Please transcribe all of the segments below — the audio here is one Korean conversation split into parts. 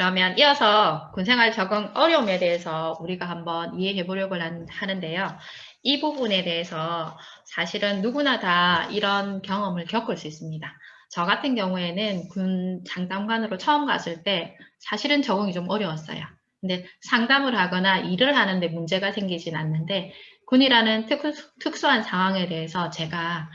그러면 이어서 군생활 적응 어려움에 대해서 우리가 한번 이해해 보려고 하는데요. 이 부분에 대해서 사실은 누구나 다 이런 경험을 겪을 수 있습니다. 저 같은 경우에는 군 장담관으로 처음 갔을 때 사실은 적응이 좀 어려웠어요. 근데 상담을 하거나 일을 하는데 문제가 생기진 않는데 군이라는 특수한 상황에 대해서 제가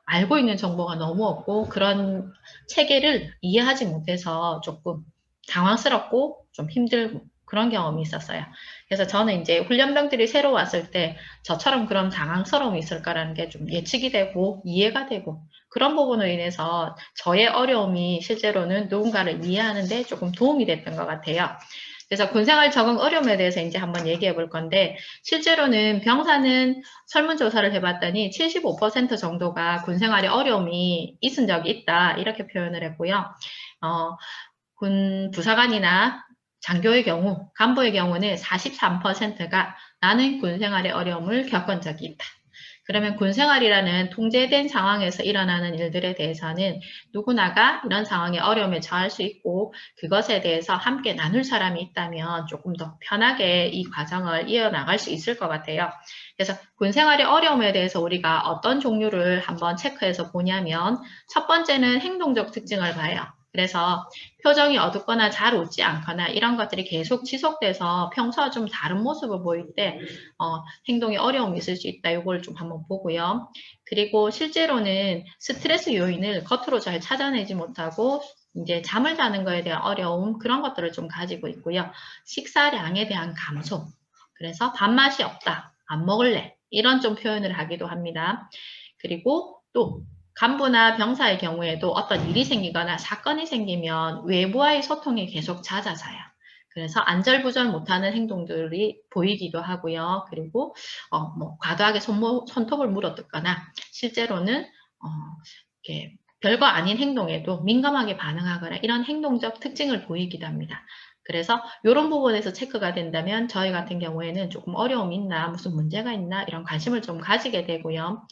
알고 있는 정보가 너무 없고 그런 체계를 이해하지 못해서 조금 당황스럽고 좀 힘들고 그런 경험이 있었어요. 그래서 저는 이제 훈련병들이 새로 왔을 때 저처럼 그런 당황스러움이 있을까라는 게 좀 예측이 되고 이해가 되고 그런 부분으로 인해서 저의 어려움이 실제로는 누군가를 이해하는데 조금 도움이 됐던 것 같아요. 그래서 군생활 적응 어려움에 대해서 이제 한번 얘기해 볼 건데 실제로는 병사는 설문조사를 해봤더니 75% 정도가 군생활에 어려움이 있은 적이 있다 이렇게 표현을 했고요. 군 부사관이나 장교의 경우, 간부의 경우는 43%가 나는 군생활의 어려움을 겪은 적이 있다. 그러면 군생활이라는 통제된 상황에서 일어나는 일들에 대해서는 누구나가 이런 상황에 어려움에 처할 수 있고 그것에 대해서 함께 나눌 사람이 있다면 조금 더 편하게 이 과정을 이어나갈 수 있을 것 같아요. 그래서 군생활의 어려움에 대해서 우리가 어떤 종류를 한번 체크해서 보냐면 첫 번째는 행동적 특징을 봐요. 그래서 표정이 어둡거나 잘 웃지 않거나 이런 것들이 계속 지속돼서 평소와 좀 다른 모습을 보일 때 행동에 어려움이 있을 수 있다. 이걸 좀 한번 보고요. 그리고 실제로는 스트레스 요인을 겉으로 잘 찾아내지 못하고 이제 잠을 자는 거에 대한 어려움 그런 것들을 좀 가지고 있고요. 식사량에 대한 감소. 그래서 밥맛이 없다. 안 먹을래. 이런 좀 표현을 하기도 합니다. 그리고 또 간부나 병사의 경우에도 어떤 일이 생기거나 사건이 생기면 외부와의 소통이 계속 잦아져요. 그래서 안절부절 못하는 행동들이 보이기도 하고요. 그리고 과도하게 손톱을 물어뜯거나 실제로는 이렇게 별거 아닌 행동에도 민감하게 반응하거나 이런 행동적 특징을 보이기도 합니다. 그래서 이런 부분에서 체크가 된다면 저희 같은 경우에는 조금 어려움이 있나, 무슨 문제가 있나 이런 관심을 좀 가지게 되고요.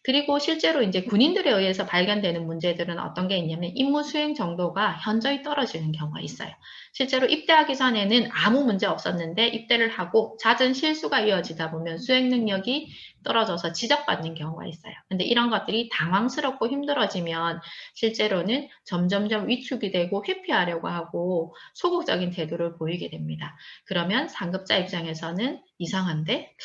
그리고 실제로 이제 군인들에 의해서 발견되는 문제들은 어떤 게 있냐면 임무 수행 정도가 현저히 떨어지는 경우가 있어요. 실제로 입대하기 전에는 아무 문제 없었는데 입대를 하고 잦은 실수가 이어지다 보면 수행 능력이 떨어져서 지적받는 경우가 있어요. 근데 이런 것들이 당황스럽고 힘들어지면 실제로는 점점점 위축이 되고 회피하려고 하고 소극적인 태도를 보이게 됩니다. 그러면 상급자 입장에서는 이상한데?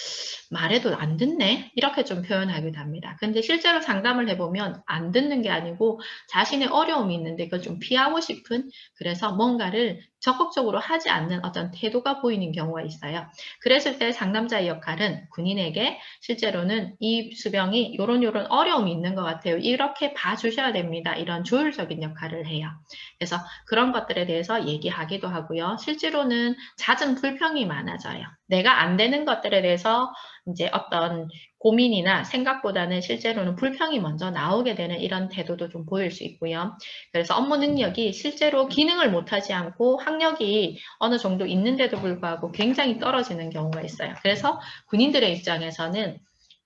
말해도 안 듣네? 이렇게 좀 표현하기도 합니다. 근데 실제로 상담을 해보면 안 듣는 게 아니고 자신의 어려움이 있는데 그걸 좀 피하고 싶은 그래서 뭔가를 적극적으로 하지 않는 어떤 태도가 보이는 경우가 있어요. 그랬을 때 상담자의 역할은 군인에게 실제로는 이 수병이 요런 어려움이 있는 것 같아요. 이렇게 봐주셔야 됩니다. 이런 조율적인 역할을 해요. 그래서 그런 것들에 대해서 얘기하기도 하고요. 실제로는 잦은 불평이 많아져요. 내가 안 되는 것들에 대해서 이제 어떤 고민이나 생각보다는 실제로는 불평이 먼저 나오게 되는 이런 태도도 좀 보일 수 있고요. 그래서 업무 능력이 실제로 기능을 못하지 않고 학력이 어느 정도 있는데도 불구하고 굉장히 떨어지는 경우가 있어요. 그래서 군인들의 입장에서는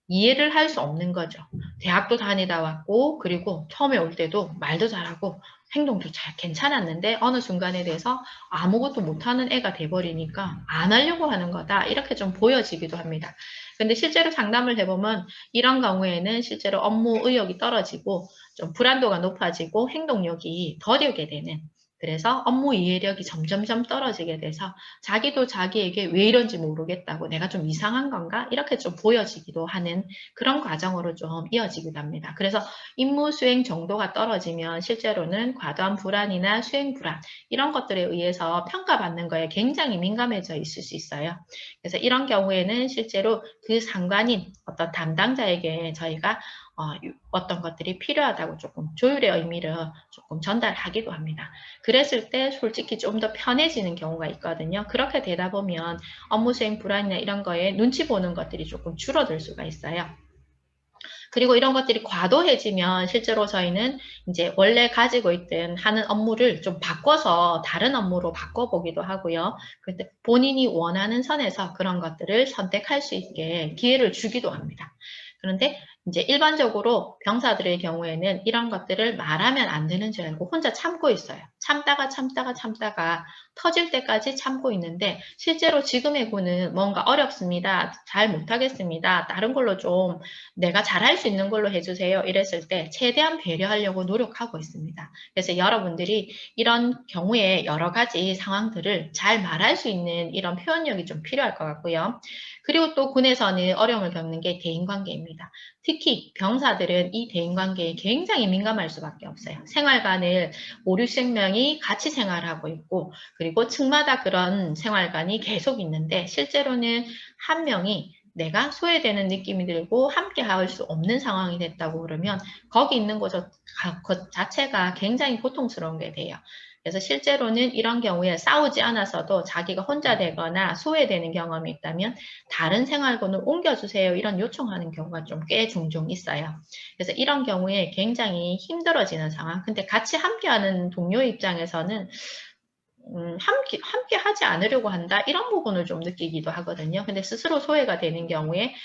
이해를 할 수 없는 거죠. 대학도 다니다 왔고 그리고 처음에 올 때도 말도 잘하고 행동도 잘 괜찮았는데 어느 순간에 대해서 아무것도 못하는 애가 돼버리니까 안 하려고 하는 거다 이렇게 좀 보여지기도 합니다. 근데 실제로 상담을 해보면 이런 경우에는 실제로 업무 의욕이 떨어지고 좀 불안도가 높아지고 행동력이 더디게 되는 그래서 업무 이해력이 점점점 떨어지게 돼서 자기도 자기에게 왜 이런지 모르겠다고 내가 좀 이상한 건가? 이렇게 좀 보여지기도 하는 그런 과정으로 좀 이어지기도 합니다. 그래서 임무 수행 정도가 떨어지면 실제로는 과도한 불안이나 수행 불안 이런 것들에 의해서 평가받는 거에 굉장히 민감해져 있을 수 있어요. 그래서 이런 경우에는 실제로 그 상관인 어떤 담당자에게 저희가 어떤 것들이 필요하다고 조금 조율의 의미를 조금 전달하기도 합니다. 그랬을 때 솔직히 좀 더 편해지는 경우가 있거든요. 그렇게 되다 보면 업무 수행 불안이나 이런 거에 눈치 보는 것들이 조금 줄어들 수가 있어요. 그리고 이런 것들이 과도해지면 실제로 저희는 이제 원래 가지고 있던 하는 업무를 좀 바꿔서 다른 업무로 바꿔보기도 하고요. 그때 본인이 원하는 선에서 그런 것들을 선택할 수 있게 기회를 주기도 합니다. 그런데 이제 일반적으로 병사들의 경우에는 이런 것들을 말하면 안 되는 줄 알고 혼자 참고 있어요. 참다가 터질 때까지 참고 있는데 실제로 지금의 군은 뭔가 어렵습니다. 잘 못하겠습니다. 다른 걸로 좀 내가 잘할 수 있는 걸로 해주세요. 이랬을 때 최대한 배려하려고 노력하고 있습니다. 그래서 여러분들이 이런 경우에 여러 가지 상황들을 잘 말할 수 있는 이런 표현력이 좀 필요할 것 같고요. 그리고 또 군에서는 어려움을 겪는 게 대인관계입니다. 특히 병사들은 이 대인관계에 굉장히 민감할 수밖에 없어요. 생활관을 5, 600명이 같이 생활하고 있고 그리고 층마다 그런 생활관이 계속 있는데 실제로는 한 명이 내가 소외되는 느낌이 들고 함께 할 수 없는 상황이 됐다고 그러면 거기 있는 것 자체가 굉장히 고통스러운 게 돼요. 그래서 실제로는 이런 경우에 싸우지 않아서도 자기가 혼자 되거나 소외되는 경험이 있다면 다른 생활권을 옮겨주세요. 이런 요청하는 경우가 좀 꽤 종종 있어요. 그래서 이런 경우에 굉장히 힘들어지는 상황. 근데 같이 함께하는 동료 입장에서는 함께 하지 않으려고 한다. 이런 부분을 좀 느끼기도 하거든요. 근데 스스로 소외가 되는 경우에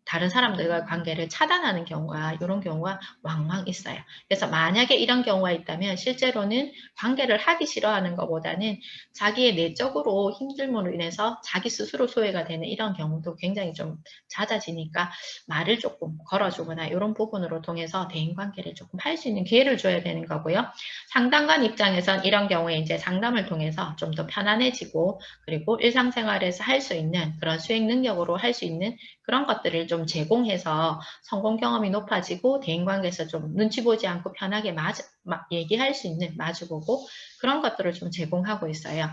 다른 사람들과 관계를 차단하는 경우가 이런 경우가 왕왕 있어요. 그래서 만약에 이런 경우가 있다면 실제로는 관계를 하기 싫어하는 것보다는 자기의 내적으로 힘듦으로 인해서 자기 스스로 소외가 되는 이런 경우도 굉장히 좀 잦아지니까 말을 조금 걸어주거나 이런 부분으로 통해서 대인관계를 조금 할 수 있는 기회를 줘야 되는 거고요. 상담관 입장에선 이런 경우에 이제 상담을 통해서 좀 더 편안해지고 그리고 일상생활에서 할 수 있는 그런 수행 능력으로 할 수 있는 그런 것들을 좀 제공해서 성공 경험이 높아지고 대인관계에서 좀 눈치 보지 않고 편하게 얘기할 수 있는 마주보고 그런 것들을 좀 제공하고 있어요.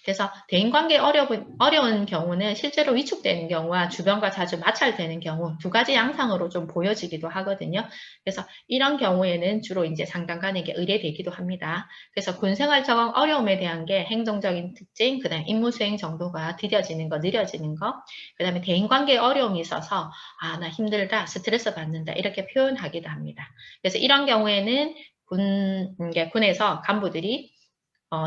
그래서 대인관계 어려운 경우는 실제로 위축되는 경우와 주변과 자주 마찰되는 경우 두 가지 양상으로 좀 보여지기도 하거든요. 그래서 이런 경우에는 주로 이제 상담관에게 의뢰되기도 합니다. 그래서 군생활 적응 어려움에 대한 게 행정적인 특징, 그 다음에 임무 수행 정도가 느려지는 거, 그 다음에 대인관계에 어려움이 있어서 나 힘들다, 스트레스 받는다 이렇게 표현하기도 합니다. 그래서 이런 경우에는 군에서 간부들이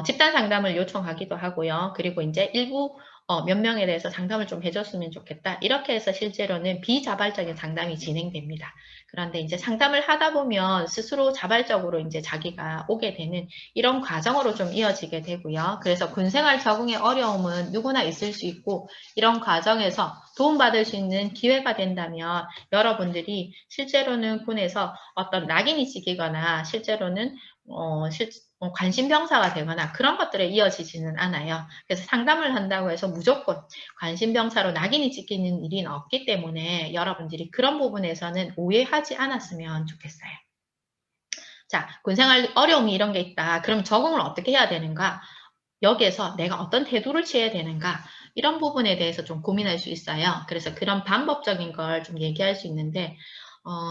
집단 상담을 요청하기도 하고요. 그리고 이제 일부 몇 명에 대해서 상담을 좀 해줬으면 좋겠다. 이렇게 해서 실제로는 비자발적인 상담이 진행됩니다. 그런데 이제 상담을 하다 보면 스스로 자발적으로 이제 자기가 오게 되는 이런 과정으로 좀 이어지게 되고요. 그래서 군생활 적응의 어려움은 누구나 있을 수 있고 이런 과정에서 도움받을 수 있는 기회가 된다면 여러분들이 실제로는 군에서 어떤 낙인이 찍히거나 실제로는 관심병사가 되거나 그런 것들에 이어지지는 않아요. 그래서 상담을 한다고 해서 무조건 관심병사로 낙인이 찍히는 일은 없기 때문에 여러분들이 그런 부분에서는 오해하지 않았으면 좋겠어요. 자, 군생활 어려움이 이런 게 있다. 그럼 적응을 어떻게 해야 되는가? 여기에서 내가 어떤 태도를 취해야 되는가? 이런 부분에 대해서 좀 고민할 수 있어요. 그래서 그런 방법적인 걸 좀 얘기할 수 있는데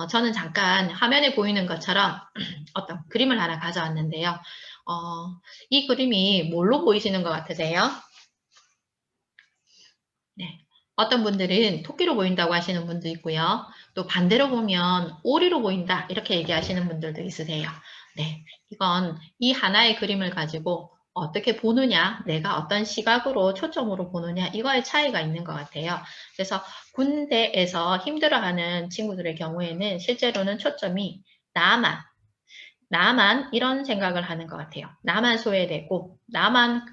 저는 잠깐 화면에 보이는 것처럼 어떤 그림을 하나 가져왔는데요. 이 그림이 뭘로 보이시는 것 같으세요? 네. 어떤 분들은 토끼로 보인다고 하시는 분도 있고요. 또 반대로 보면 오리로 보인다 이렇게 얘기하시는 분들도 있으세요. 네, 이건 이 하나의 그림을 가지고 어떻게 보느냐, 내가 어떤 시각으로 초점으로 보느냐 이거의 차이가 있는 것 같아요. 그래서 군대에서 힘들어하는 친구들의 경우에는 실제로는 초점이 나만 이런 생각을 하는 것 같아요. 나만 소외되고 나만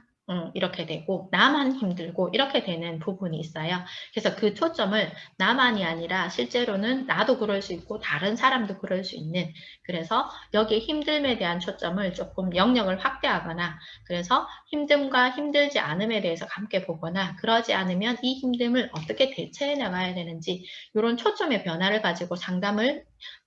이렇게 되고 나만 힘들고 이렇게 되는 부분이 있어요. 그래서 그 초점을 나만이 아니라 실제로는 나도 그럴 수 있고 다른 사람도 그럴 수 있는 그래서 여기 힘듦에 대한 초점을 조금 영역을 확대하거나 그래서 힘듦과 힘들지 않음에 대해서 함께 보거나 그러지 않으면 이 힘듦을 어떻게 대처해 나가야 되는지 이런 초점의 변화를 가지고 상담을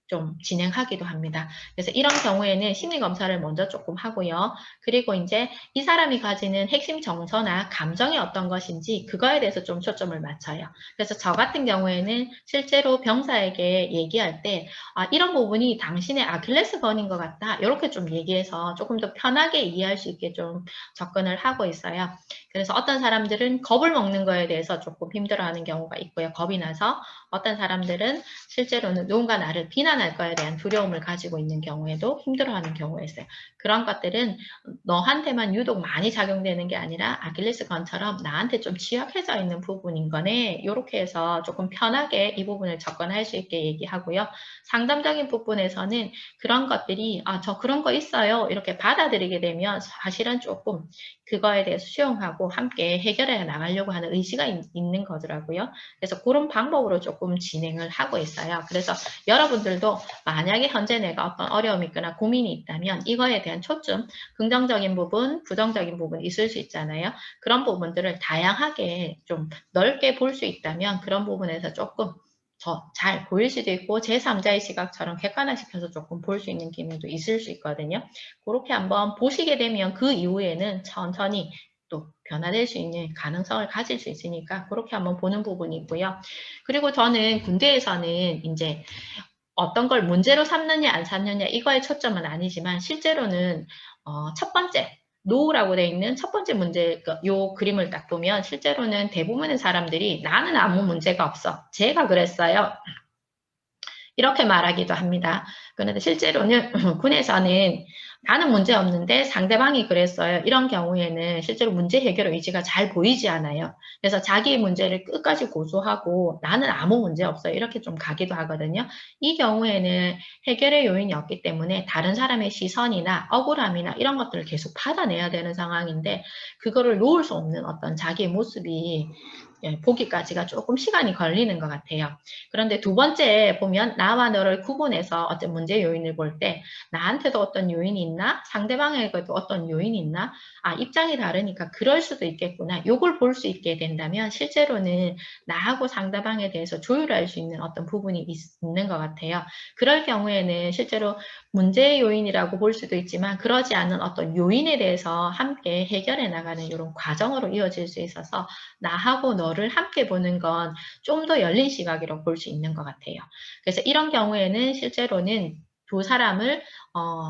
좀 진행하기도 합니다. 그래서 이런 경우에는 심리검사를 먼저 조금 하고요. 그리고 이제 이 사람이 가지는 핵심 정서나 감정이 어떤 것인지 그거에 대해서 좀 초점을 맞춰요. 그래서 저 같은 경우에는 실제로 병사에게 얘기할 때 이런 부분이 당신의 아킬레스건인 것 같다. 이렇게 좀 얘기해서 조금 더 편하게 이해할 수 있게 좀 접근을 하고 있어요. 그래서 어떤 사람들은 겁을 먹는 거에 대해서 조금 힘들어하는 경우가 있고요. 겁이 나서 어떤 사람들은 실제로는 누군가 나를 비난 살아날 거에 대한 두려움을 가지고 있는 경우에도 힘들어하는 경우가 있어요. 그런 것들은 너한테만 유독 많이 작용되는 게 아니라 아킬레스건처럼 나한테 좀 취약해져 있는 부분인 거네. 이렇게 해서 조금 편하게 이 부분을 접근할 수 있게 얘기하고요. 상담적인 부분에서는 그런 것들이 저 그런 거 있어요. 이렇게 받아들이게 되면 사실은 조금 그거에 대해서 수용하고 함께 해결해 나가려고 하는 의지가 있는 거더라고요. 그래서 그런 방법으로 조금 진행을 하고 있어요. 그래서 여러분들도 만약에 현재 내가 어떤 어려움이 있거나 고민이 있다면 이거에 대한 초점, 긍정적인 부분, 부정적인 부분 있을 수 있잖아요. 그런 부분들을 다양하게 좀 넓게 볼 수 있다면 그런 부분에서 조금 더 잘 보일 수도 있고 제3자의 시각처럼 객관화시켜서 조금 볼 수 있는 기능도 있을 수 있거든요. 그렇게 한번 보시게 되면 그 이후에는 천천히 또 변화될 수 있는 가능성을 가질 수 있으니까 그렇게 한번 보는 부분이 있고요. 그리고 저는 군대에서는 이제 어떤 걸 문제로 삼느냐 안 삼느냐 이거에 초점은 아니지만 실제로는 첫 번째 노라고 되어 있는 첫 번째 문제 요 그림을 딱 보면 실제로는 대부분의 사람들이 나는 아무 문제가 없어. 제가 그랬어요. 이렇게 말하기도 합니다. 그런데 실제로는 군에서는 나는 문제 없는데 상대방이 그랬어요. 이런 경우에는 실제로 문제 해결 의지가 잘 보이지 않아요. 그래서 자기의 문제를 끝까지 고수하고 나는 아무 문제 없어요. 이렇게 좀 가기도 하거든요. 이 경우에는 해결의 요인이 없기 때문에 다른 사람의 시선이나 억울함이나 이런 것들을 계속 받아내야 되는 상황인데 그거를 놓을 수 없는 어떤 자기의 모습이 보기까지가 조금 시간이 걸리는 것 같아요. 그런데 두 번째 보면 나와 너를 구분해서 어떤 문제 요인을 볼 때 나한테도 어떤 요인이 있나? 상대방에게도 어떤 요인이 있나? 입장이 다르니까 그럴 수도 있겠구나. 요걸 볼 수 있게 된다면 실제로는 나하고 상대방에 대해서 조율할 수 있는 어떤 부분이 있는 것 같아요. 그럴 경우에는 실제로 문제의 요인이라고 볼 수도 있지만 그러지 않은 어떤 요인에 대해서 함께 해결해 나가는 이런 과정으로 이어질 수 있어서 나하고 너를 함께 보는 건 좀 더 열린 시각으로 볼 수 있는 것 같아요. 그래서 이런 경우에는 실제로는 두 사람을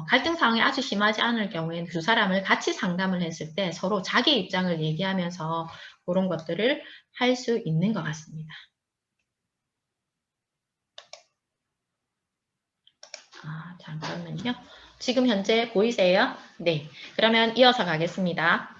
갈등 상황이 아주 심하지 않을 경우에는 두 사람을 같이 상담을 했을 때 서로 자기 입장을 얘기하면서 그런 것들을 할 수 있는 것 같습니다. 잠깐만요. 지금 현재 보이세요? 네. 그러면 이어서 가겠습니다.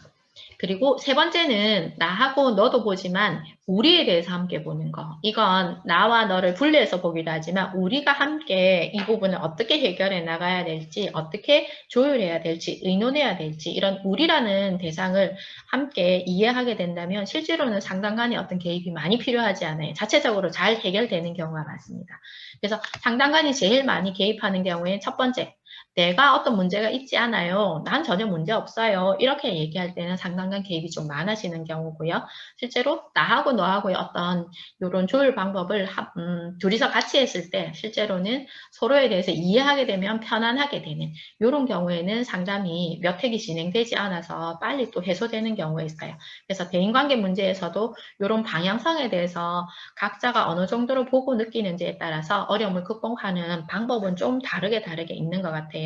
그리고 세 번째는 나하고 너도 보지만 우리에 대해서 함께 보는 거. 이건 나와 너를 분리해서 보기도 하지만 우리가 함께 이 부분을 어떻게 해결해 나가야 될지, 어떻게 조율해야 될지, 의논해야 될지 이런 우리라는 대상을 함께 이해하게 된다면 실제로는 상담 간의 어떤 개입이 많이 필요하지 않아요. 자체적으로 잘 해결되는 경우가 많습니다. 그래서 상담 간이 제일 많이 개입하는 경우에 첫 번째, 내가 어떤 문제가 있지 않아요. 난 전혀 문제 없어요. 이렇게 얘기할 때는 상담관 개입이 좀 많아지는 경우고요. 실제로 나하고 너하고의 어떤 이런 조율 방법을 둘이서 같이 했을 때 실제로는 서로에 대해서 이해하게 되면 편안하게 되는 이런 경우에는 상담이 몇 회기 진행되지 않아서 빨리 또 해소되는 경우가 있어요. 그래서 대인관계 문제에서도 이런 방향성에 대해서 각자가 어느 정도로 보고 느끼는지에 따라서 어려움을 극복하는 방법은 좀 다르게 있는 것 같아요.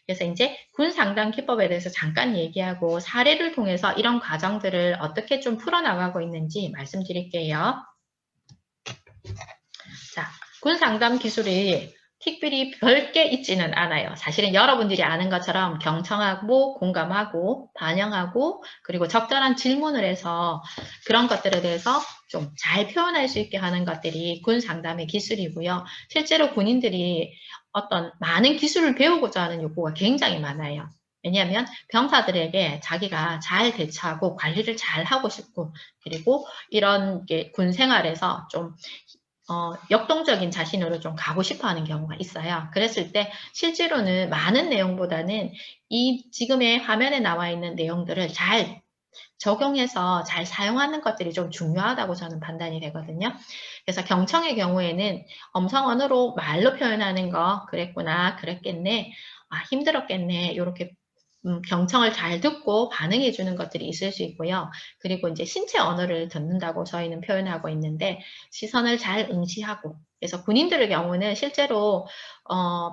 그래서 이제 군 상담 기법에 대해서 잠깐 얘기하고 사례를 통해서 이런 과정들을 어떻게 좀 풀어나가고 있는지 말씀드릴게요. 자, 군 상담 기술이 특별히 별게 있지는 않아요. 사실은 여러분들이 아는 것처럼 경청하고 공감하고 반영하고 그리고 적절한 질문을 해서 그런 것들에 대해서 좀 잘 표현할 수 있게 하는 것들이 군 상담의 기술이고요. 실제로 군인들이 어떤 많은 기술을 배우고자 하는 욕구가 굉장히 많아요. 왜냐하면 병사들에게 자기가 잘 대처하고 관리를 잘 하고 싶고 그리고 이런 군 생활에서 좀 역동적인 자신으로 좀 가고 싶어 하는 경우가 있어요. 그랬을 때 실제로는 많은 내용보다는 이 지금의 화면에 나와 있는 내용들을 잘 적용해서 잘 사용하는 것들이 좀 중요하다고 저는 판단이 되거든요. 그래서 경청의 경우에는 음성언어로 말로 표현하는 거 그랬구나, 그랬겠네, 힘들었겠네 이렇게 경청을 잘 듣고 반응해 주는 것들이 있을 수 있고요. 그리고 이제 신체 언어를 듣는다고 저희는 표현하고 있는데 시선을 잘 응시하고 그래서 군인들의 경우는 실제로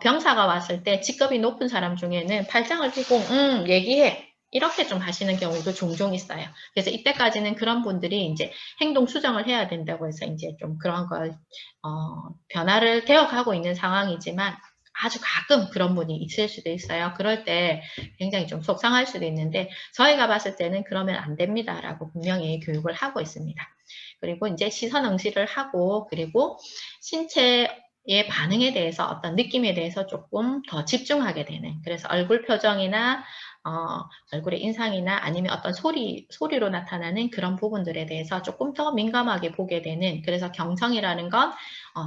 병사가 왔을 때 직급이 높은 사람 중에는 팔짱을 끼고 얘기해 이렇게 좀 하시는 경우도 종종 있어요. 그래서 이때까지는 그런 분들이 이제 행동 수정을 해야 된다고 해서 이제 좀 그런 걸, 변화를 되어가고 있는 상황이지만 아주 가끔 그런 분이 있을 수도 있어요. 그럴 때 굉장히 좀 속상할 수도 있는데 저희가 봤을 때는 그러면 안 됩니다라고 분명히 교육을 하고 있습니다. 그리고 이제 시선 응시를 하고 그리고 신체의 반응에 대해서 어떤 느낌에 대해서 조금 더 집중하게 되는 그래서 얼굴 표정이나 얼굴의 인상이나 아니면 어떤 소리로 나타나는 그런 부분들에 대해서 조금 더 민감하게 보게 되는 그래서 경청이라는 건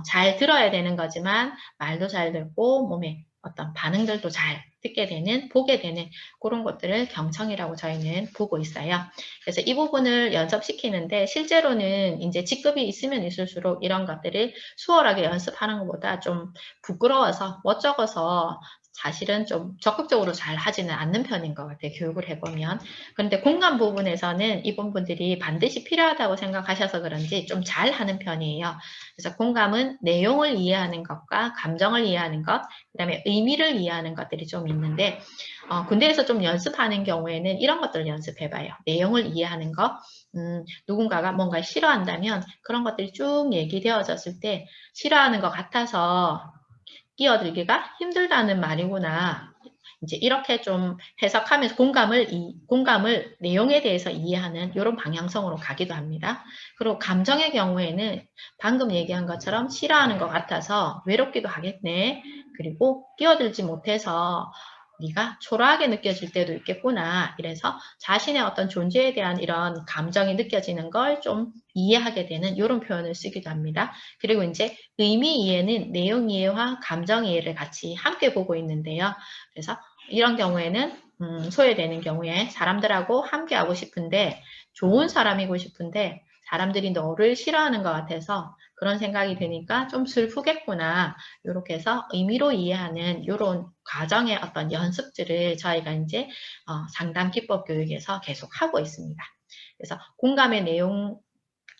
잘 들어야 되는 거지만 말도 잘 듣고 몸의 어떤 반응들도 잘 듣게 되는, 보게 되는 그런 것들을 경청이라고 저희는 보고 있어요. 그래서 이 부분을 연습시키는데 실제로는 이제 직급이 있으면 있을수록 이런 것들을 수월하게 연습하는 것보다 좀 부끄러워서 멋쩍어서 사실은 좀 적극적으로 잘 하지는 않는 편인 것 같아요. 교육을 해보면. 그런데 공감 부분에서는 이분 분들이 반드시 필요하다고 생각하셔서 그런지 좀 잘 하는 편이에요. 그래서 공감은 내용을 이해하는 것과 감정을 이해하는 것, 그 다음에 의미를 이해하는 것들이 좀 있는데 군대에서 좀 연습하는 경우에는 이런 것들을 연습해봐요. 내용을 이해하는 것, 누군가가 뭔가 싫어한다면 그런 것들이 쭉 얘기되어졌을 때 싫어하는 것 같아서 끼어들기가 힘들다는 말이구나. 이제 이렇게 좀 해석하면서 공감을 내용에 대해서 이해하는 이런 방향성으로 가기도 합니다. 그리고 감정의 경우에는 방금 얘기한 것처럼 싫어하는 것 같아서 외롭기도 하겠네. 그리고 끼어들지 못해서 네가 초라하게 느껴질 때도 있겠구나. 이래서 자신의 어떤 존재에 대한 이런 감정이 느껴지는 걸 좀 이해하게 되는 이런 표현을 쓰기도 합니다. 그리고 이제 의미 이해는 내용 이해와 감정 이해를 같이 함께 보고 있는데요. 그래서 이런 경우에는 소외되는 경우에 사람들하고 함께 하고 싶은데 좋은 사람이고 싶은데 사람들이 너를 싫어하는 것 같아서 그런 생각이 드니까 좀 슬프겠구나. 이렇게 해서 의미로 이해하는 이런 과정의 어떤 연습들을 저희가 이제 상담 기법 교육에서 계속 하고 있습니다. 그래서 공감의 내용,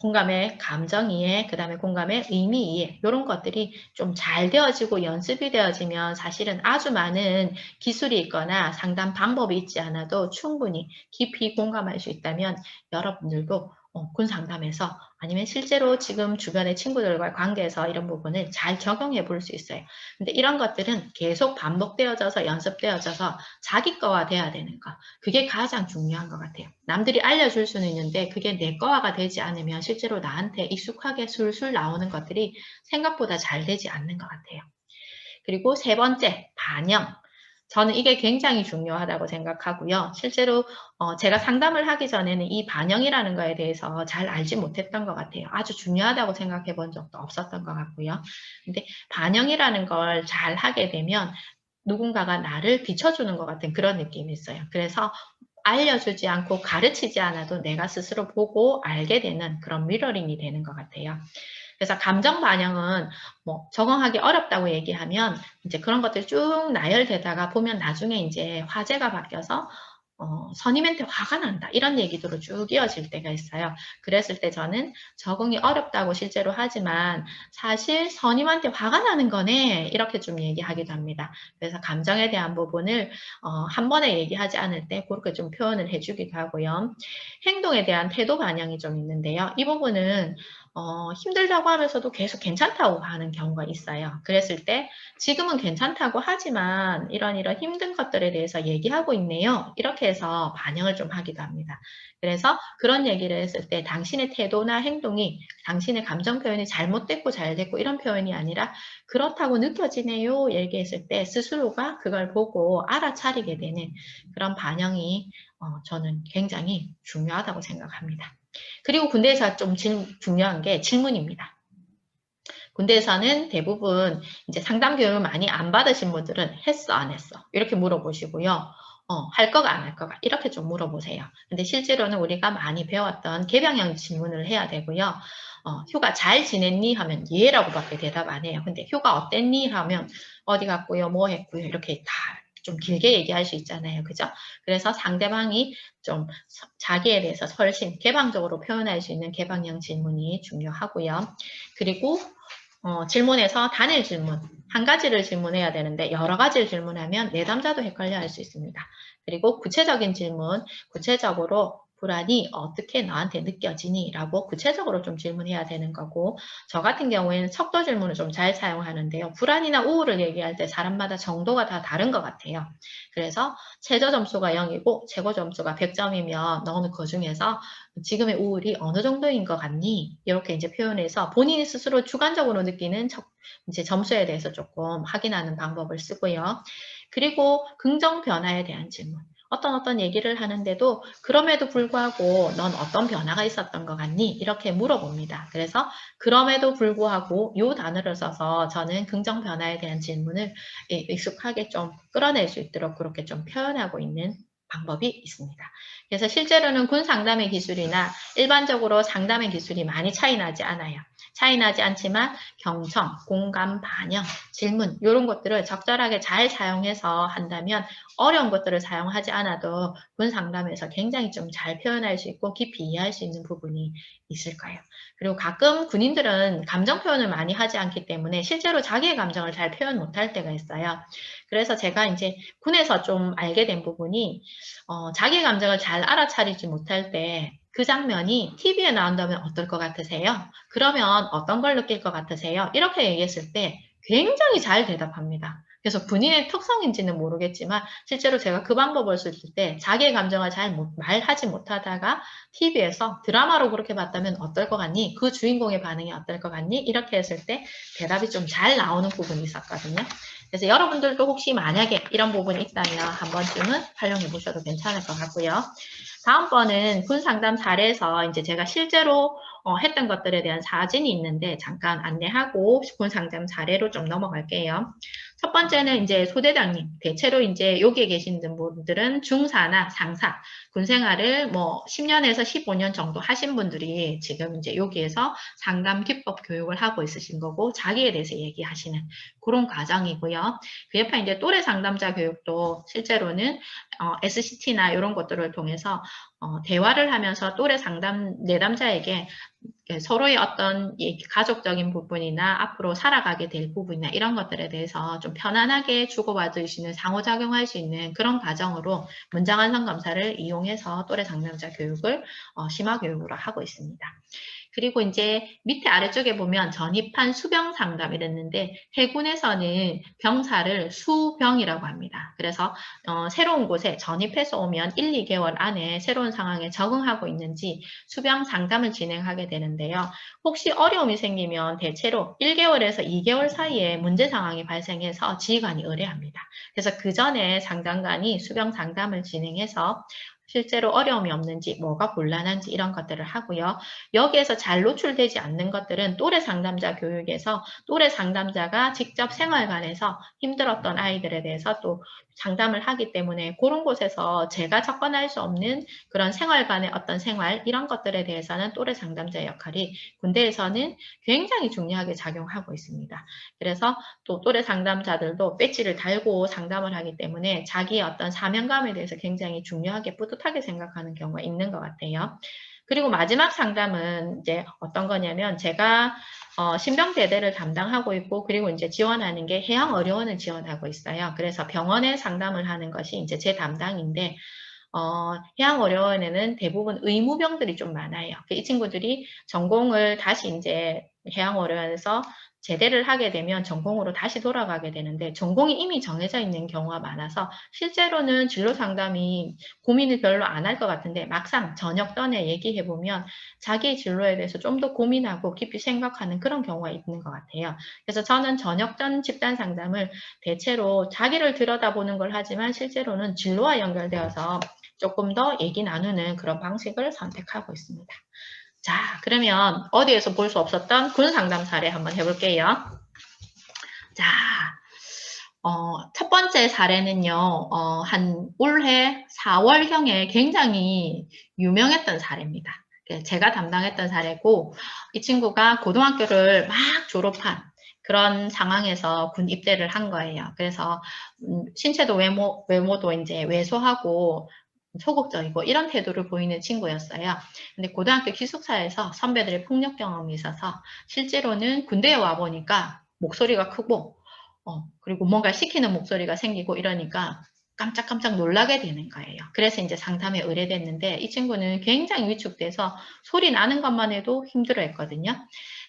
공감의 감정 이해, 그 다음에 공감의 의미 이해 이런 것들이 좀 잘 되어지고 연습이 되어지면 사실은 아주 많은 기술이 있거나 상담 방법이 있지 않아도 충분히 깊이 공감할 수 있다면 여러분들도 군 상담에서 아니면 실제로 지금 주변의 친구들과 관계에서 이런 부분을 잘 적용해 볼 수 있어요. 근데 이런 것들은 계속 반복되어져서 연습되어져서 자기 거화 돼야 되는 거. 그게 가장 중요한 것 같아요. 남들이 알려줄 수는 있는데 그게 내 거화가 되지 않으면 실제로 나한테 익숙하게 술술 나오는 것들이 생각보다 잘 되지 않는 것 같아요. 그리고 세 번째, 반영. 저는 이게 굉장히 중요하다고 생각하고요. 실제로 제가 상담을 하기 전에는 이 반영이라는 거에 대해서 잘 알지 못했던 것 같아요. 아주 중요하다고 생각해 본 적도 없었던 것 같고요. 근데 반영이라는 걸 잘 하게 되면 누군가가 나를 비춰주는 것 같은 그런 느낌이 있어요. 그래서 알려주지 않고 가르치지 않아도 내가 스스로 보고 알게 되는 그런 미러링이 되는 것 같아요. 그래서 감정 반영은 뭐 적응하기 어렵다고 얘기하면 이제 그런 것들이 쭉 나열되다가 보면 나중에 이제 화제가 바뀌어서 선임한테 화가 난다 이런 얘기들로 쭉 이어질 때가 있어요. 그랬을 때 저는 적응이 어렵다고 실제로 하지만 사실 선임한테 화가 나는 거네 이렇게 좀 얘기하기도 합니다. 그래서 감정에 대한 부분을 한 번에 얘기하지 않을 때 그렇게 좀 표현을 해주기도 하고요. 행동에 대한 태도 반영이 좀 있는데요. 이 부분은 힘들다고 하면서도 계속 괜찮다고 하는 경우가 있어요. 그랬을 때 지금은 괜찮다고 하지만 이런 힘든 것들에 대해서 얘기하고 있네요. 이렇게 해서 반영을 좀 하기도 합니다. 그래서 그런 얘기를 했을 때 당신의 태도나 행동이 당신의 감정 표현이 잘못됐고 잘됐고 이런 표현이 아니라 그렇다고 느껴지네요. 얘기했을 때 스스로가 그걸 보고 알아차리게 되는 그런 반영이 저는 굉장히 중요하다고 생각합니다. 그리고 군대에서 좀 중요한 게 질문입니다. 군대에서는 대부분 이제 상담 교육을 많이 안 받으신 분들은 했어, 안 했어? 이렇게 물어보시고요. 할 거가 안 할 거가 이렇게 좀 물어보세요. 근데 실제로는 우리가 많이 배웠던 개방형 질문을 해야 되고요. 휴가 잘 지냈니? 하면 예라고밖에 대답 안 해요. 근데 휴가 어땠니? 하면 어디 갔고요, 뭐 했고요, 이렇게 다 좀 길게 얘기할 수 있잖아요. 그죠? 그래서 상대방이 좀 자기에 대해서 훨씬 개방적으로 표현할 수 있는 개방형 질문이 중요하고요. 그리고 질문에서 단일 질문, 한 가지를 질문해야 되는데 여러 가지를 질문하면 내담자도 헷갈려 할 수 있습니다. 그리고 구체적인 질문, 구체적으로 불안이 어떻게 너한테 느껴지니? 라고 구체적으로 좀 질문해야 되는 거고, 저 같은 경우에는 척도 질문을 좀 잘 사용하는데요. 불안이나 우울을 얘기할 때 사람마다 정도가 다 다른 것 같아요. 그래서 최저 점수가 0이고 최고 점수가 100점이면 너는 그 중에서 지금의 우울이 어느 정도인 것 같니? 이렇게 이제 표현해서 본인이 스스로 주관적으로 느끼는 이제 점수에 대해서 조금 확인하는 방법을 쓰고요. 그리고 긍정 변화에 대한 질문. 어떤 얘기를 하는데도 그럼에도 불구하고 넌 어떤 변화가 있었던 것 같니? 이렇게 물어봅니다. 그래서 그럼에도 불구하고 이 단어를 써서 저는 긍정 변화에 대한 질문을 익숙하게 좀 끌어낼 수 있도록 그렇게 좀 표현하고 있는 방법이 있습니다. 그래서 실제로는 군 상담의 기술이나 일반적으로 상담의 기술이 많이 차이 나지 않아요. 차이 나지 않지만 경청, 공감, 반영, 질문 이런 것들을 적절하게 잘 사용해서 한다면 어려운 것들을 사용하지 않아도 군 상담에서 굉장히 좀 잘 표현할 수 있고 깊이 이해할 수 있는 부분이 있을 거예요. 그리고 가끔 군인들은 감정 표현을 많이 하지 않기 때문에 실제로 자기의 감정을 잘 표현 못할 때가 있어요. 그래서 제가 이제 군에서 좀 알게 된 부분이 자기 감정을 잘 알아차리지 못할 때 그 장면이 TV에 나온다면 어떨 것 같으세요? 그러면 어떤 걸 느낄 것 같으세요? 이렇게 얘기했을 때 굉장히 잘 대답합니다. 그래서 군인의 특성인지는 모르겠지만 실제로 제가 그 방법을 쓸 때 자기의 감정을 잘 말하지 못하다가 TV에서 드라마로 그렇게 봤다면 어떨 것 같니? 그 주인공의 반응이 어떨 것 같니? 이렇게 했을 때 대답이 좀 잘 나오는 부분이 있었거든요. 그래서 여러분들도 혹시 만약에 이런 부분이 있다면 한 번쯤은 활용해 보셔도 괜찮을 것 같고요. 다음번은 군 상담 사례에서 이제 제가 실제로 했던 것들에 대한 사진이 있는데 잠깐 안내하고 군 상담 사례로 좀 넘어갈게요. 첫 번째는 이제 소대장님, 대체로 이제 여기에 계시는 분들은 중사나 상사, 군 생활을 뭐 10년에서 15년 정도 하신 분들이 지금 이제 여기에서 상담 기법 교육을 하고 있으신 거고 자기에 대해서 얘기하시는 그런 과정이고요. 그 옆에 이제 또래 상담자 교육도 실제로는 SCT나 이런 것들을 통해서 대화를 하면서 또래 상담 내담자에게 서로의 어떤 가족적인 부분이나 앞으로 살아가게 될 부분이나 이런 것들에 대해서 좀 편안하게 주고받을 수 있는 상호작용할 수 있는 그런 과정으로 문장 완성 검사를 이용해서 또래 상담자 교육을 심화 교육으로 하고 있습니다. 그리고 이제 밑에 아래쪽에 보면 전입한 수병 상담 이랬는데 해군에서는 병사를 수병이라고 합니다. 그래서 새로운 곳에 전입해서 오면 1, 2개월 안에 새로운 상황에 적응하고 있는지 수병 상담을 진행하게 되는데요. 혹시 어려움이 생기면 대체로 1개월에서 2개월 사이에 문제 상황이 발생해서 지휘관이 의뢰합니다. 그래서 그 전에 상담관이 수병 상담을 진행해서 실제로 어려움이 없는지, 뭐가 곤란한지 이런 것들을 하고요. 여기에서 잘 노출되지 않는 것들은 또래 상담자 교육에서 또래 상담자가 직접 생활관에서 힘들었던 아이들에 대해서 또 상담을 하기 때문에 그런 곳에서 제가 접근할 수 없는 그런 생활관의 어떤 생활 이런 것들에 대해서는 또래 상담자의 역할이 군대에서는 굉장히 중요하게 작용하고 있습니다. 그래서 또 또래 상담자들도 배지를 달고 상담을 하기 때문에 자기의 어떤 사명감에 대해서 굉장히 중요하게 뿌듯하게 생각하는 경우가 있는 것 같아요. 그리고 마지막 상담은 이제 어떤 거냐면 제가 신병대대를 담당하고 있고 그리고 이제 지원하는 게 해양어려원을 지원하고 있어요. 그래서 병원에 상담을 하는 것이 이제 제 담당인데 해양어려원에는 대부분 의무병들이 좀 많아요. 이 친구들이 전공을 다시 이제 해양어려원에서 제대를 하게 되면 전공으로 다시 돌아가게 되는데 전공이 이미 정해져 있는 경우가 많아서 실제로는 진로 상담이 고민을 별로 안 할 것 같은데 막상 저녁 전에 얘기해보면 자기 진로에 대해서 좀 더 고민하고 깊이 생각하는 그런 경우가 있는 것 같아요. 그래서 저는 저녁 전 집단 상담을 대체로 자기를 들여다보는 걸 하지만 실제로는 진로와 연결되어서 조금 더 얘기 나누는 그런 방식을 선택하고 있습니다. 자, 그러면 어디에서 볼 수 없었던 군 상담 사례 한번 해볼게요. 자, 첫 번째 사례는요, 한 올해 4월경에 굉장히 유명했던 사례입니다. 제가 담당했던 사례고, 이 친구가 고등학교를 막 졸업한 그런 상황에서 군 입대를 한 거예요. 그래서 신체도 외모도 이제 왜소하고 소극적이고 이런 태도를 보이는 친구였어요. 근데 고등학교 기숙사에서 선배들의 폭력 경험이 있어서 실제로는 군대에 와 보니까 목소리가 크고 그리고 뭔가 시키는 목소리가 생기고 이러니까 깜짝깜짝 놀라게 되는 거예요. 그래서 이제 상담에 의뢰됐는데 이 친구는 굉장히 위축돼서 소리 나는 것만 해도 힘들어했거든요.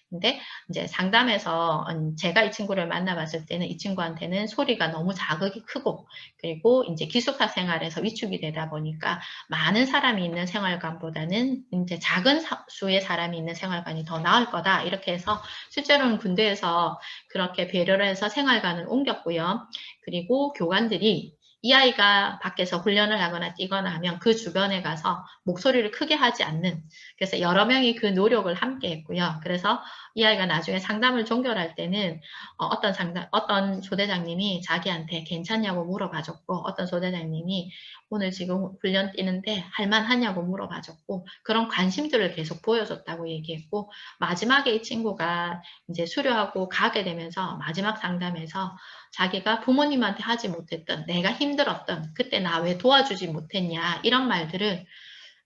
근데 이제 상담에서 제가 이 친구를 만나봤을 때는 이 친구한테는 소리가 너무 자극이 크고 그리고 이제 기숙사 생활에서 위축이 되다 보니까 많은 사람이 있는 생활관보다는 이제 작은 수의 사람이 있는 생활관이 더 나을 거다. 이렇게 해서 실제로는 군대에서 그렇게 배려를 해서 생활관을 옮겼고요. 그리고 교관들이 이 아이가 밖에서 훈련을 하거나 뛰거나 하면 그 주변에 가서 목소리를 크게 하지 않는, 그래서 여러 명이 그 노력을 함께 했고요. 그래서 이 아이가 나중에 상담을 종결할 때는 어떤 소대장님이 자기한테 괜찮냐고 물어봐줬고, 어떤 소대장님이 오늘 지금 훈련 뛰는데 할만하냐고 물어봐줬고, 그런 관심들을 계속 보여줬다고 얘기했고, 마지막에 이 친구가 이제 수료하고 가게 되면서 마지막 상담에서 자기가 부모님한테 하지 못했던, 내가 힘들었던, 그때 나 왜 도와주지 못했냐, 이런 말들을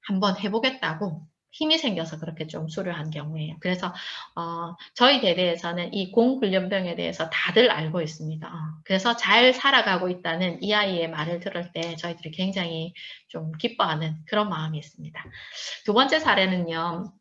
한번 해보겠다고 힘이 생겨서 그렇게 좀 수료한 경우에요. 그래서 저희 대대에서는 이 공훈련병에 대해서 다들 알고 있습니다. 그래서 잘 살아가고 있다는 이 아이의 말을 들을 때 저희들이 굉장히 좀 기뻐하는 그런 마음이 있습니다. 두 번째 사례는요.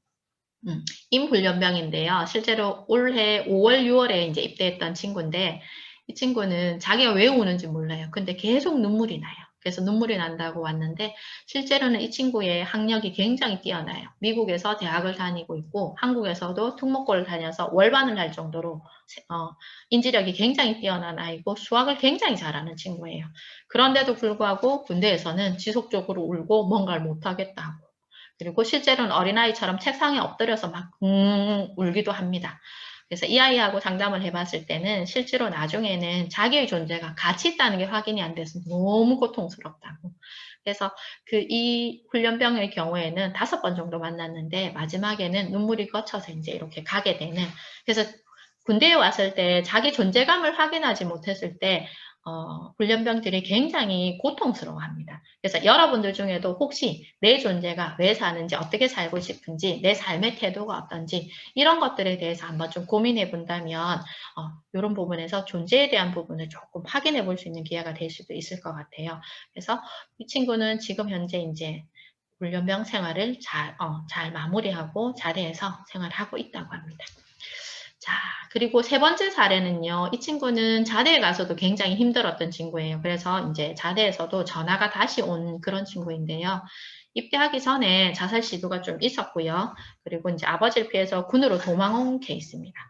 임훈련병인데요. 실제로 올해 5월, 6월에 이제 입대했던 친구인데 이 친구는 자기가 왜 우는지 몰라요. 근데 계속 눈물이 나요. 그래서 눈물이 난다고 왔는데 실제로는 이 친구의 학력이 굉장히 뛰어나요. 미국에서 대학을 다니고 있고 한국에서도 특목고를 다녀서 월반을 할 정도로 인지력이 굉장히 뛰어난 아이고 수학을 굉장히 잘하는 친구예요. 그런데도 불구하고 군대에서는 지속적으로 울고 뭔가를 못하겠다고, 그리고 실제로는 어린아이처럼 책상에 엎드려서 막 울기도 합니다. 그래서 이 아이하고 상담을 해봤을 때는 실제로 나중에는 자기의 존재가 가치 있다는 게 확인이 안 돼서 너무 고통스럽다고. 그래서 이 훈련병의 경우에는 5번 정도 만났는데 마지막에는 눈물이 거쳐서 이제 이렇게 가게 되는, 그래서 군대에 왔을 때 자기 존재감을 확인하지 못했을 때 훈련병들이 굉장히 고통스러워합니다. 그래서 여러분들 중에도 혹시 내 존재가 왜 사는지, 어떻게 살고 싶은지, 내 삶의 태도가 어떤지 이런 것들에 대해서 한번 좀 고민해 본다면 이런 부분에서 존재에 대한 부분을 조금 확인해 볼 수 있는 기회가 될 수도 있을 것 같아요. 그래서 이 친구는 지금 현재 이제 훈련병 생활을 잘 마무리하고 자리에서 생활하고 있다고 합니다. 자, 그리고 세 번째 사례는요. 이 친구는 자대에 가서도 굉장히 힘들었던 친구예요. 그래서 이제 자대에서도 전화가 다시 온 그런 친구인데요. 입대하기 전에 자살 시도가 좀 있었고요. 그리고 이제 아버지를 피해서 군으로 도망온 케이스입니다.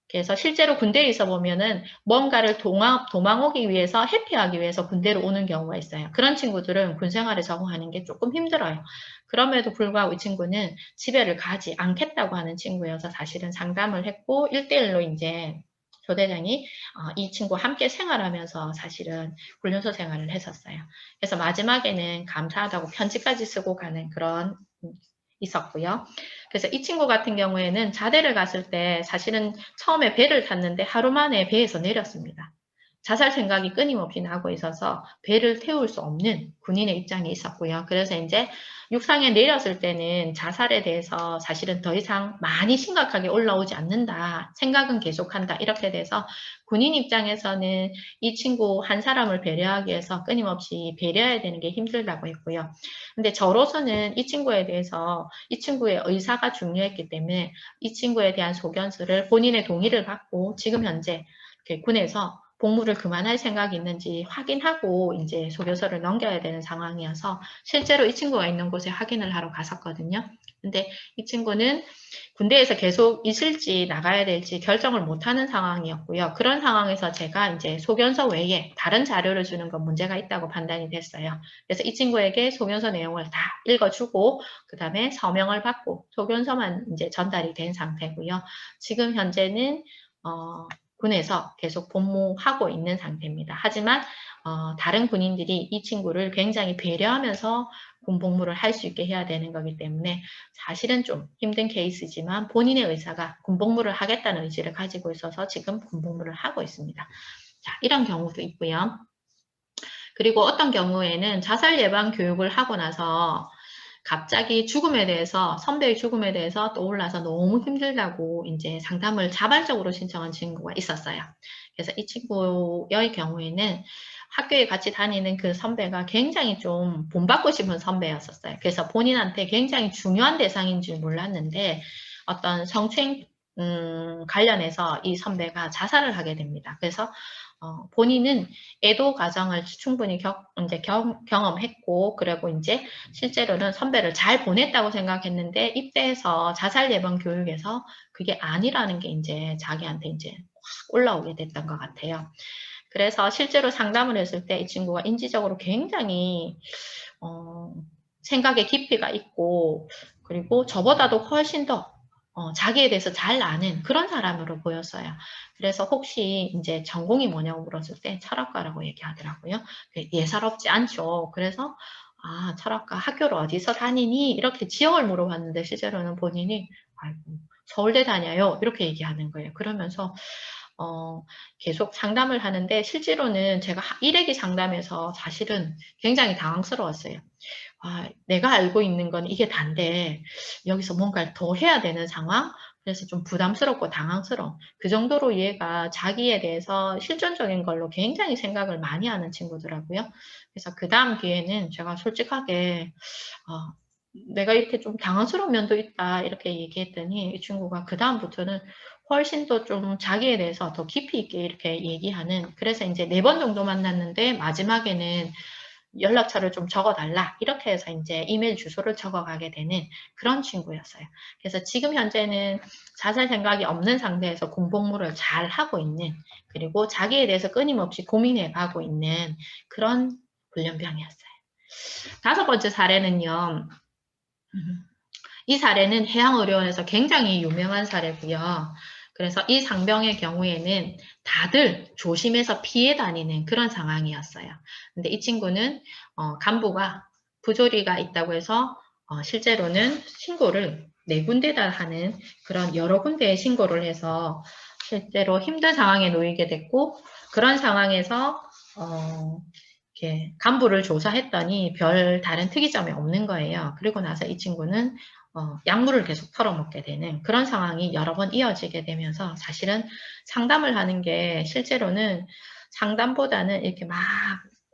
그래서 실제로 군대에 있어 보면은 뭔가를 도망 오기 위해서, 회피하기 위해서 군대로 오는 경우가 있어요. 그런 친구들은 군 생활에 적응하는 게 조금 힘들어요. 그럼에도 불구하고 이 친구는 집에를 가지 않겠다고 하는 친구여서 사실은 상담을 했고 1대1로 이제 교대장이 이 친구와 함께 생활하면서 사실은 훈련소 생활을 했었어요. 그래서 마지막에는 감사하다고 편지까지 쓰고 가는 그런 있었고요. 그래서 이 친구 같은 경우에는 자대를 갔을 때 사실은 처음에 배를 탔는데 하루 만에 배에서 내렸습니다. 자살 생각이 끊임없이 나고 있어서 배를 태울 수 없는 군인의 입장이 있었고요. 그래서 이제 육상에 내렸을 때는 자살에 대해서 사실은 더 이상 많이 심각하게 올라오지 않는다, 생각은 계속한다, 이렇게 돼서 군인 입장에서는 이 친구 한 사람을 배려하기 위해서 끊임없이 배려해야 되는 게 힘들다고 했고요. 근데 저로서는 이 친구에 대해서 이 친구의 의사가 중요했기 때문에 이 친구에 대한 소견서를 본인의 동의를 받고 지금 현재 군에서 복무를 그만할 생각이 있는지 확인하고 이제 소교서를 넘겨야 되는 상황이어서 실제로 이 친구가 있는 곳에 확인을 하러 갔었거든요. 근데 이 친구는 군대에서 계속 있을지 나가야 될지 결정을 못하는 상황이었고요. 그런 상황에서 제가 이제 소견서 외에 다른 자료를 주는 건 문제가 있다고 판단이 됐어요. 그래서 이 친구에게 소견서 내용을 다 읽어주고 그 다음에 서명을 받고 소견서만 이제 전달이 된 상태고요. 지금 현재는 군에서 계속 복무하고 있는 상태입니다. 하지만 다른 군인들이 이 친구를 굉장히 배려하면서 군 복무를 할 수 있게 해야 되는 거기 때문에 사실은 좀 힘든 케이스지만 본인의 의사가 군 복무를 하겠다는 의지를 가지고 있어서 지금 군 복무를 하고 있습니다. 자, 이런 경우도 있고요. 그리고 어떤 경우에는 자살 예방 교육을 하고 나서 갑자기 죽음에 대해서, 선배의 죽음에 대해서 떠올라서 너무 힘들다고 이제 상담을 자발적으로 신청한 친구가 있었어요. 그래서 이 친구의 경우에는 학교에 같이 다니는 그 선배가 굉장히 좀 본받고 싶은 선배였었어요. 그래서 본인한테 굉장히 중요한 대상인 줄 몰랐는데 어떤 성추행 관련해서 이 선배가 자살을 하게 됩니다. 그래서 본인은 애도 과정을 충분히 이제 경험했고, 그리고 이제 실제로는 선배를 잘 보냈다고 생각했는데, 입대해서 자살 예방 교육에서 그게 아니라는 게 이제 자기한테 이제 확 올라오게 됐던 것 같아요. 그래서 실제로 상담을 했을 때 이 친구가 인지적으로 굉장히, 생각의 깊이가 있고, 그리고 저보다도 훨씬 더 자기에 대해서 잘 아는 그런 사람으로 보였어요. 그래서 혹시 이제 전공이 뭐냐고 물었을 때 철학과라고 얘기하더라고요. 예사롭지 않죠. 그래서 아, 철학과 학교를 어디서 다니니? 이렇게 지역을 물어봤는데 실제로는 본인이 아이고, 서울대 다녀요. 이렇게 얘기하는 거예요. 그러면서 계속 상담을 하는데 실제로는 제가 일회기 상담에서 사실은 굉장히 당황스러웠어요. 아, 내가 알고 있는 건 이게 단데 여기서 뭔가를 더 해야 되는 상황? 그래서 좀 부담스럽고 당황스러워. 그 정도로 얘가 자기에 대해서 실존적인 걸로 굉장히 생각을 많이 하는 친구더라고요. 그래서 그 다음 기회는 제가 솔직하게 내가 이렇게 좀 당황스러운 면도 있다 이렇게 얘기했더니 이 친구가 그 다음부터는 훨씬 더 좀 자기에 대해서 더 깊이 있게 이렇게 얘기하는, 그래서 이제 4번 정도 만났는데 마지막에는 연락처를 좀 적어달라 이렇게 해서 이제 이메일 주소를 적어가게 되는 그런 친구였어요. 그래서 지금 현재는 자살 생각이 없는 상태에서 공복무를 잘 하고 있는, 그리고 자기에 대해서 끊임없이 고민해 가고 있는 그런 불련병이었어요. 5번째 사례는요. 이 사례는 해양의료원에서 굉장히 유명한 사례고요. 그래서 이 상병의 경우에는 다들 조심해서 피해 다니는 그런 상황이었어요. 근데 이 친구는 간부가 부조리가 있다고 해서 실제로는 신고를 4군데다 하는 그런 여러 군데에 신고를 해서 실제로 힘든 상황에 놓이게 됐고, 그런 상황에서 이렇게 간부를 조사했더니 별 다른 특이점이 없는 거예요. 그리고 나서 이 친구는 약물을 계속 털어먹게 되는 그런 상황이 여러 번 이어지게 되면서 사실은 상담을 하는 게 실제로는 상담보다는 이렇게 막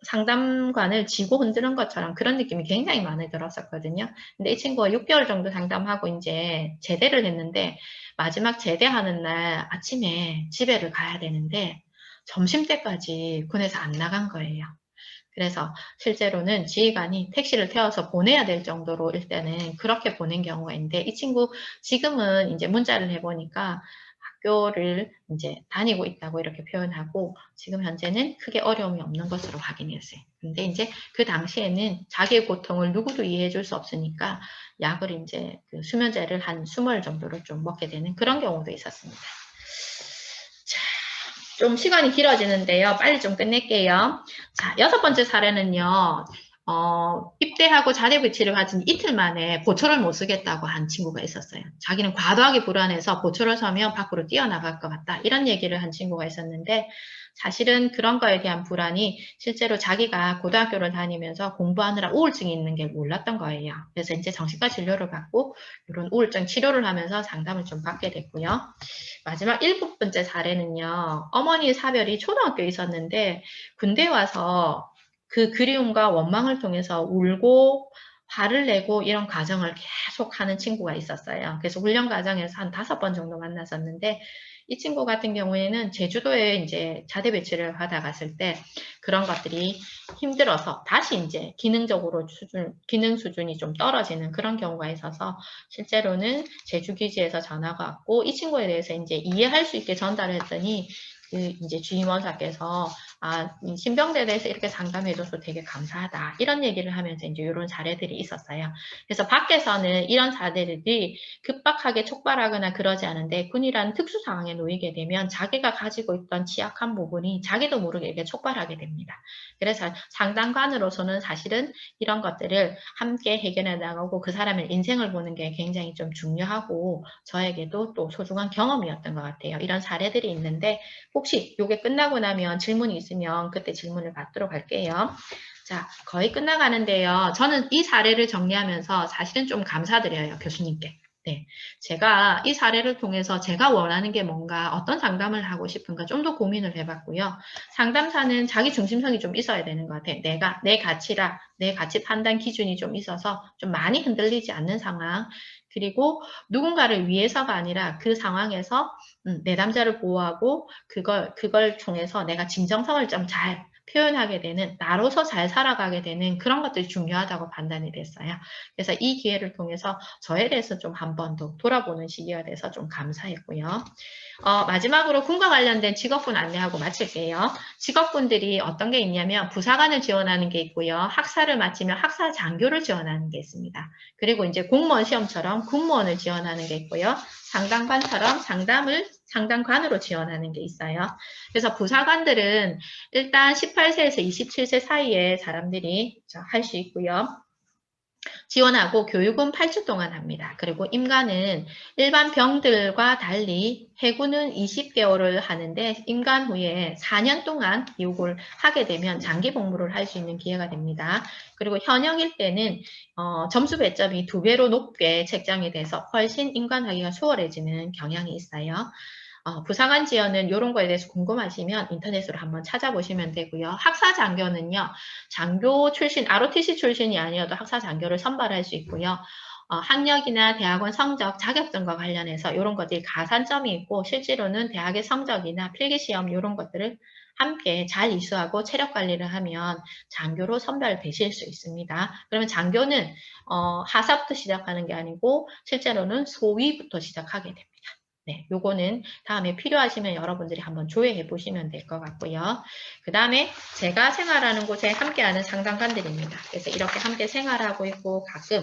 상담관을 쥐고 흔드는 것처럼 그런 느낌이 굉장히 많이 들었었거든요. 근데 이 친구가 6개월 정도 상담하고 이제 제대를 했는데 마지막 제대하는 날 아침에 집에를 가야 되는데 점심때까지 군에서 안 나간 거예요. 그래서 실제로는 지휘관이 택시를 태워서 보내야 될 정도로 일단은 그렇게 보낸 경우가 있는데, 이 친구 지금은 이제 문자를 해보니까 학교를 이제 다니고 있다고 이렇게 표현하고 지금 현재는 크게 어려움이 없는 것으로 확인이 됐어요. 근데 이제 그 당시에는 자기의 고통을 누구도 이해해 줄 수 없으니까 약을 이제 그 수면제를 한 20알 정도를 좀 먹게 되는 그런 경우도 있었습니다. 자, 좀 시간이 길어지는데요. 빨리 좀 끝낼게요. 자, 6번째 사례는요. 입대하고 자대 배치를 가진 이틀 만에 보초를 못 쓰겠다고 한 친구가 있었어요. 자기는 과도하게 불안해서 보초를 서면 밖으로 뛰어나갈 것 같다. 이런 얘기를 한 친구가 있었는데 사실은 그런 거에 대한 불안이 실제로 자기가 고등학교를 다니면서 공부하느라 우울증이 있는 게 몰랐던 거예요. 그래서 이제 정신과 진료를 받고 이런 우울증 치료를 하면서 상담을 좀 받게 됐고요. 마지막 7번째 사례는요. 어머니 사별이 초등학교에 있었는데 군대 와서 그 그리움과 원망을 통해서 울고 화를 내고 이런 과정을 계속 하는 친구가 있었어요. 그래서 훈련 과정에서 한 5번 정도 만났었는데 이 친구 같은 경우에는 제주도에 이제 자대 배치를 하다 갔을 때 그런 것들이 힘들어서 다시 이제 기능 수준이 좀 떨어지는 그런 경우가 있어서 실제로는 제주기지에서 전화가 왔고 이 친구에 대해서 이제 이해할 수 있게 전달을 했더니 그 이제 주임원사께서 신병대에 대해서 이렇게 상담해줘서 되게 감사하다 이런 얘기를 하면서 이제 이런 사례들이 있었어요. 그래서 밖에서는 이런 사례들이 급박하게 촉발하거나 그러지 않은데 군이라는 특수 상황에 놓이게 되면 자기가 가지고 있던 취약한 부분이 자기도 모르게 이렇게 촉발하게 됩니다. 그래서 상담관으로서는 사실은 이런 것들을 함께 해결해 나가고 그 사람의 인생을 보는 게 굉장히 좀 중요하고 저에게도 또 소중한 경험이었던 것 같아요. 이런 사례들이 있는데 혹시 이게 끝나고 나면 질문이 있으면 있으면 그때 질문을 받도록 할게요. 자, 거의 끝나가는데요. 저는 이 사례를 정리하면서 사실은 좀 감사드려요, 교수님께. 네, 제가 이 사례를 통해서 제가 원하는 게 뭔가, 어떤 상담을 하고 싶은가 좀 더 고민을 해봤고요. 상담사는 자기 중심성이 좀 있어야 되는 것 같아요. 내 가치라, 내 가치 판단 기준이 좀 있어서 좀 많이 흔들리지 않는 상황, 그리고 누군가를 위해서가 아니라 그 상황에서 내담자를 보호하고 그걸 통해서 내가 진정성을 좀 잘 표현하게 되는, 나로서 잘 살아가게 되는 그런 것들이 중요하다고 판단이 됐어요. 그래서 이 기회를 통해서 저에 대해서 좀 한 번 더 돌아보는 시기가 돼서 좀 감사했고요. 마지막으로 군과 관련된 직업군 안내하고 마칠게요. 직업군들이 어떤 게 있냐면 부사관을 지원하는 게 있고요. 학사를 마치면 학사 장교를 지원하는 게 있습니다. 그리고 이제 공무원 시험처럼 군무원을 지원하는 게 있고요. 상담관처럼 상담관으로 지원하는 게 있어요. 그래서 부사관들은 일단 18세에서 27세 사이에 사람들이 할 수 있고요. 지원하고 교육은 8주 동안 합니다. 그리고 임관은 일반 병들과 달리 해군은 20개월을 하는데 임관 후에 4년 동안 교육을 하게 되면 장기 복무를 할 수 있는 기회가 됩니다. 그리고 현역일 때는 점수 배점이 2배로 높게 책정이 돼서 훨씬 임관하기가 수월해지는 경향이 있어요. 부사관 지원은 이런 거에 대해서 궁금하시면 인터넷으로 한번 찾아보시면 되고요. 학사 장교는요, 장교 출신, ROTC 출신이 아니어도 학사 장교를 선발할 수 있고요. 학력이나 대학원 성적, 자격증과 관련해서 이런 것들이 가산점이 있고 실제로는 대학의 성적이나 필기시험 이런 것들을 함께 잘 이수하고 체력 관리를 하면 장교로 선발되실 수 있습니다. 그러면 장교는 하사부터 시작하는 게 아니고 실제로는 소위부터 시작하게 됩니다. 네, 요거는 다음에 필요하시면 여러분들이 한번 조회해 보시면 될 것 같고요. 그 다음에 제가 생활하는 곳에 함께하는 상담관들입니다. 그래서 이렇게 함께 생활하고 있고 가끔